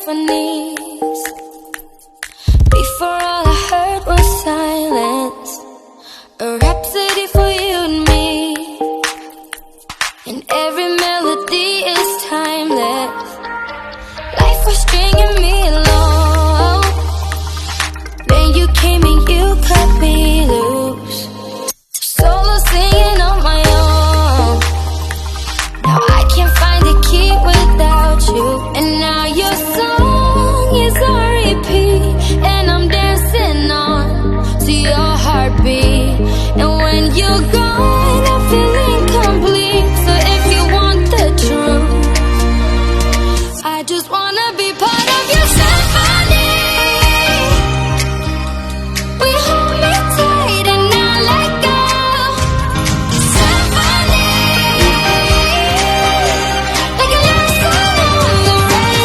symphonies. Before all I heard was silence, a rhapsody for you and me. And every melody is timeless. Life was stringing me along. Then you came and you cut me loose, solo singing on my own. Now I can't find the key without you. And now your song is on repeat, and I'm dancing on to your heartbeat. And when you're gone, I feel incomplete. So if you want the truth, I just wanna be part of your symphony. We hold me tight and not let go. Symphony, like a love song on the radio.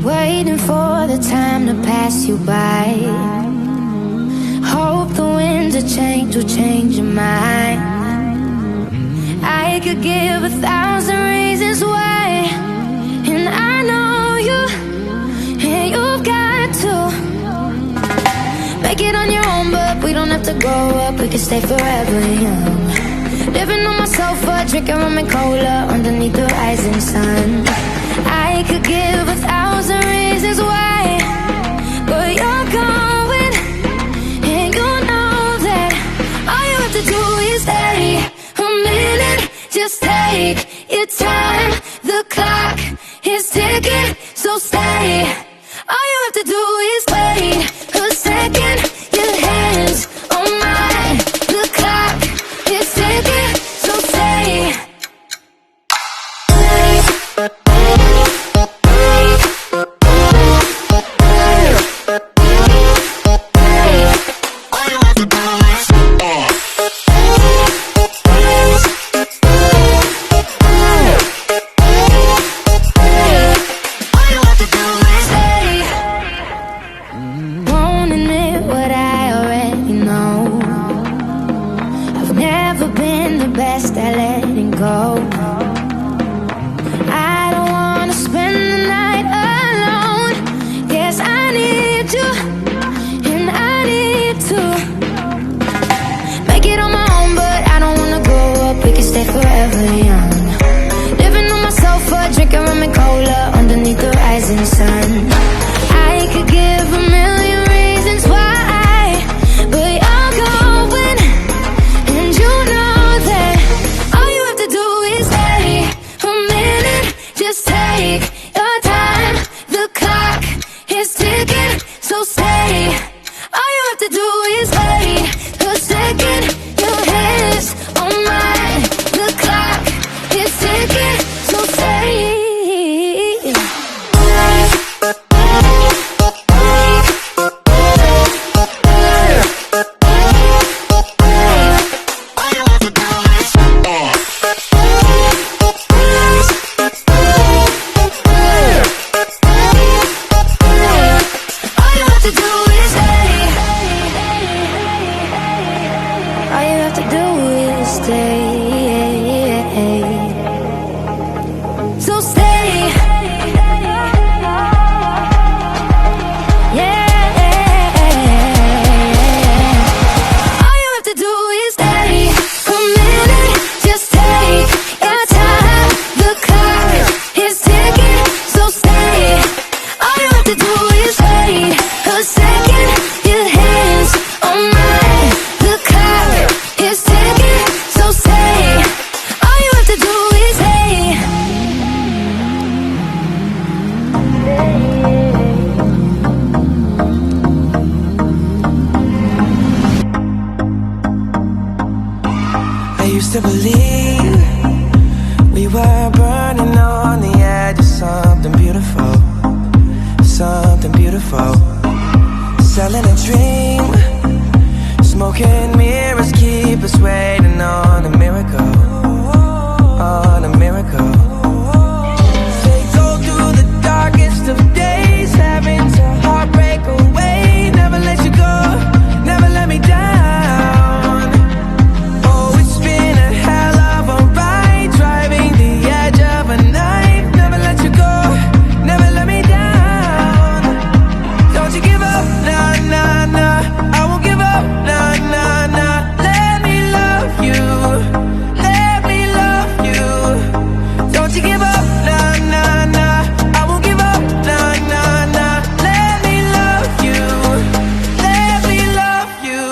Waiting for the time to pass you by. Hope the winds of change will change your mind. I could give 1,000 reasons why, and I know you, and you've got to make it on your own. But we don't have to grow up, we can stay forever young. Living on my sofa, drinking rum and cola underneath the rising sun. I could give 1,000 reasons why, but you're going, and you know that all you have to do is stay a minute. Just take your time, the clock is ticking, so stay. All you have to do is wait a second. Your hands forever young. Living on my sofa, drinking rum and cola underneath the rising sun. I could give a million reasons why, but you're going, and you know that all you have to do is stay a minute. Just take your time. The clock is ticking, so stay. All you have to do is wait a second. Your hands on mine. The clock is ticking, so stay. All you have to do is stay. So stay. Yeah. All you have to do is stay a minute. Just take your time. The clock is ticking, so stay. All you have to do is wait a second. Your hands on mine. The clock is ticking, so stay. All you have to do is stay. I used to believe we were burning on the edge of something beautiful, something beautiful. Selling a dream, smoking mirrors keep us waiting on a miracle, on a miracle. They go through the darkest of days, having to heartbreak away. Never let you go, never let me down. Oh, it's been a hell of a ride, driving the edge of a knife. Never let you go, never let me down. Don't you give up, nah, nah, nah. I won't give up, nah, nah, nah. Let me love you, let me love you. Don't you give up, nah, nah, nah. I won't give up, nah, nah, nah. Let me love you, let me love you.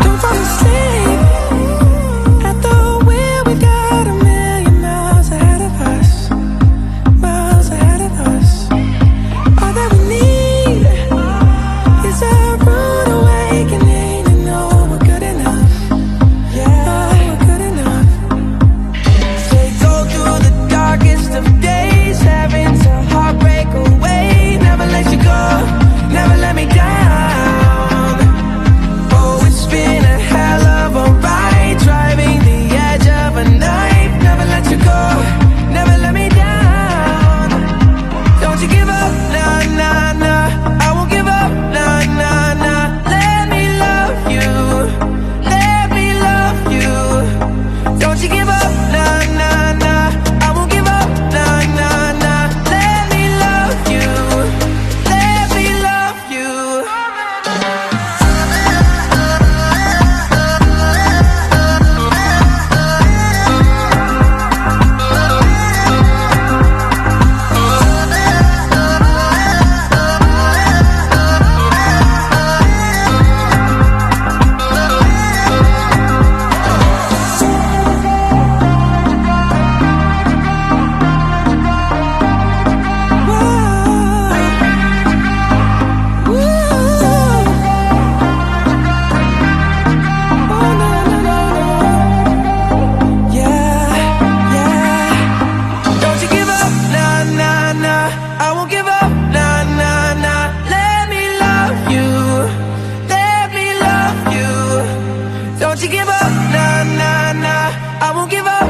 Don't fall asleep at the wheel. We got a million miles ahead of us, miles ahead of us. All that we need is a rude awakening to know we're good enough. Yeah, we're good enough. They go through the darkest of days, having to heartbreak away. Never let you go, never let me down. Oh, it's been a hell of a ride, driving the edge of a knife. Never let you go, never let me down. Don't you give up, nah, nah, nah. I won't give up, nah, nah, nah. Let me love you, let me love you. Don't you give up, nah, nah, nah. I won't give up, nah, nah, nah. Let me love you, let me love you. Don't you give up, nah, nah, nah. I won't give up, nah, nah, nah. Let me love you, let me love you. Don't you give up, nah, nah, nah. I won't give up,